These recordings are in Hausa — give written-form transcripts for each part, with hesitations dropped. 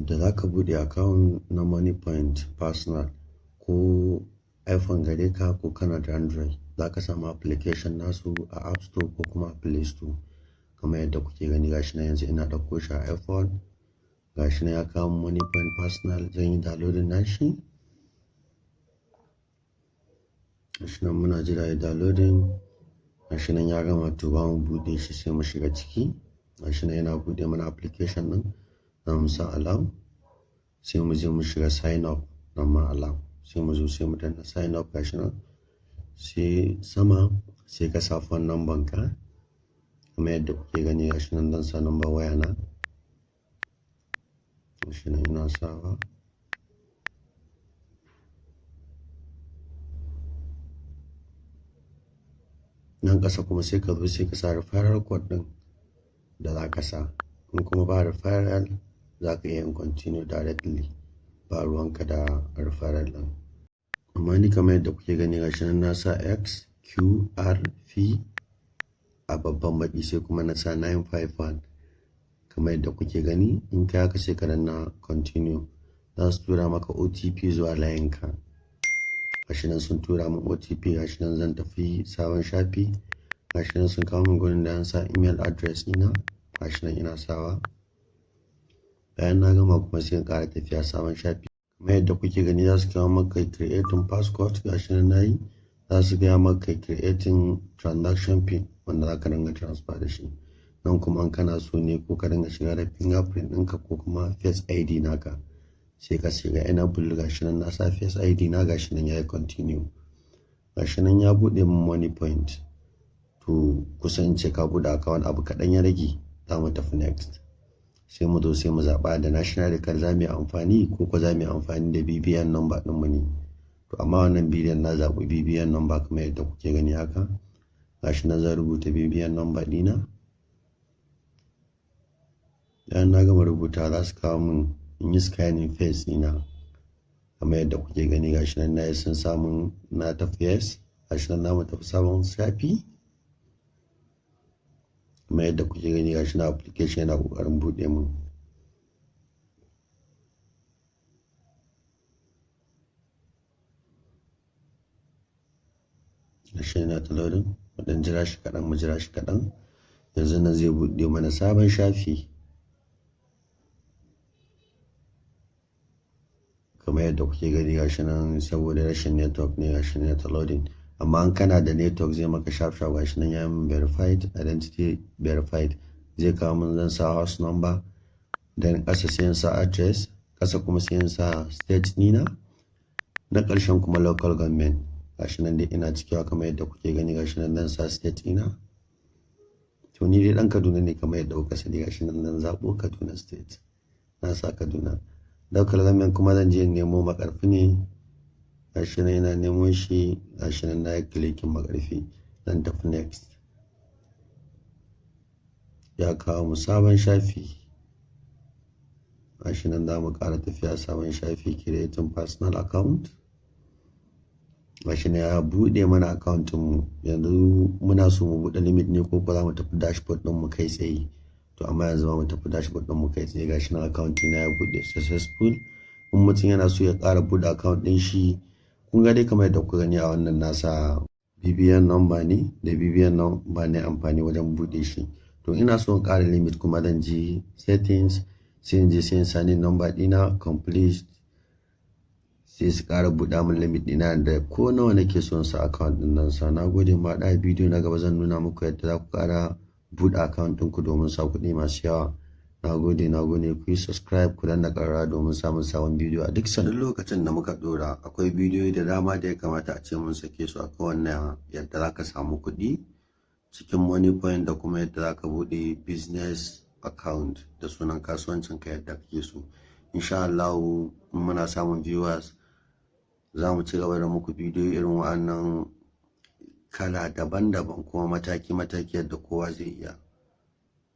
da za ka buɗe account na Moniepoint personal ko iPhone gare ka ko kana da Android, za ka samu application nasu a App Store ko kuma a Play Store. Kamar yadda kuke gani gashi na yanzu ina ɗauko shi a iPhone, gashi na ya kawo Moniepoint personal, zan yi downloading nashi. Gashi nan muna jira ya downloading, gashi nan ya gama, to ba mu buɗe shi sai mu shiga ciki. Gashi nan yana buɗe mana application ɗin, za mu sa allow, sai mu je mu shiga sign up nan ma allow, sai mu zo sai mu danna sign up. Gashi nan sai sama sai ka sa phone number ka kamar yadda kuke gani. Gashi nan zan sa number waya na, gashi nan ina sawa. Nan ƙasa kuma sai ka zo sai ka sa referral code ɗin da za ka sa. In kuma ba referral za ka iya yin continue directly, ba ruwanka da referral ɗin. Amma ni kamar yadda kuke gani gashi nan na sa XQRP a babban baƙi, sai kuma na sa 951 kamar yadda kuke gani. In ka haka sai ka danna continue, za su tura maka OTP zuwa layinka. Gashi nan sun tura min OTP, gashi nan zan tafi sabon shafi. Gashi nan sun kawo min gurin da an sa email address ina, gashi nan ina sawa. Bayan na gama kuma sai in ƙara tafiya sabon shafi. Kamar yadda kuke gani za su kawo maka creating passcode, gashi nan nayi. Za su gaya maka creating transaction pin wanda za ka dinga transfer da shi. Nan kuma in kana so ne ko ka dinga shiga da fingerprint ɗinka ko kuma face ID naka, sai ka shiga enable. Gashi nan na sa face ID na, gashi nan yayi continue. Gashi nan ya buɗe min Moniepoint. To kusan ce ka buɗe account, abu kaɗan ya rage, za mu tafi next. Sai mu zo sai mu zaɓa da national card za mu yi amfani ko za mu yi amfani da BVN number ɗinmu ne. To amma wannan bidiyon na zaɓi BVN number kamar yadda kuke gani haka. Gashi nan zan rubuta BVN number ɗina. Bayan na gama rubuta za su kawo min in yi scanning face ɗina kamar yadda kuke gani. Gashi nan na yi sun samu na tafi yes. Gashi nan na mu tafi sabon shafi kamar yadda kuke gani. Gashi na application yana ƙoƙarin buɗe mun. Gashi yana ta loading, mu ɗan jira shi kaɗan, mu jira shi kaɗan. Yanzu nan zai buɗe mana sabon shafi kamar yadda kuke gani. Gashi nan saboda rashin network ne, gashi nan ta loading. Amma in kana da network zai maka sharp. Gashi nan ya min verified, identity verified. Zai kawo min zan sa house number, dan ƙasa sai in sa address, ƙasa kuma sai in sa state nina, na ƙarshen kuma local government. Gashi nan dai ina cikewa kamar yadda kuke gani. Gashi nan zan sa state ina. To ni dai ɗan Kaduna ne kamar yadda kuka sani. Gashi nan zan zaɓo Kaduna state, na sa Kaduna. Local government kuma zan je nemo Makarfi ne. Gashi nan ina nemo shi. Gashi nan na yi clicking Makarfi, zan tafi next. Ya kawo mu sabon shafi. Gashi nan za mu ƙara tafiya sabon shafi, creating personal account. Gashi nan ya buɗe mana account mu. Yanzu muna so mu buɗe limit ne ko za mu tafi dashboard ɗin mu kai tsaye. To amma yanzu ba mu tafi dashboard ɗin mu kai tsaye. Gashi nan account na ya buɗe successful. In mutum yana so ya ƙara buɗe account ɗin shi, kun ga dai kamar yadda kuka gani a wannan nasa BVN number ne, da BVN number ne amfani wajen buɗe shi. To ina so in ƙara limit kuma zan je settings, sai in je sai in sani number ɗina complete, sai su ƙara buɗa min limit ɗina da ko nawa nake son sa account ɗin nan sa. Na gode, ma da bidiyo na gaba zan nuna muku yadda za ku ƙara buɗe account ɗinku domin sa kuɗi masu yawa. Na gode ku yi subscribe, ku danna ƙararrawa domin samun sabon bidiyo a duk sanin lokacin da muka ɗora. Akwai bidiyoyi da dama da ya kamata a ce mun sake su akan wannan yadda za ka samu kuɗi cikin Moniepoint, da kuma yadda za ka buɗe business account da sunan kasuwancinka yadda kake so. Insha Allah muna samun viewers za mu ci gaba da muku bidiyo irin wa'annan kala daban-daban kuma mataki-mataki yadda kowa zai iya.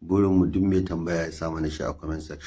Burinmu duk mai tambaya ya sa mana shi a comment section.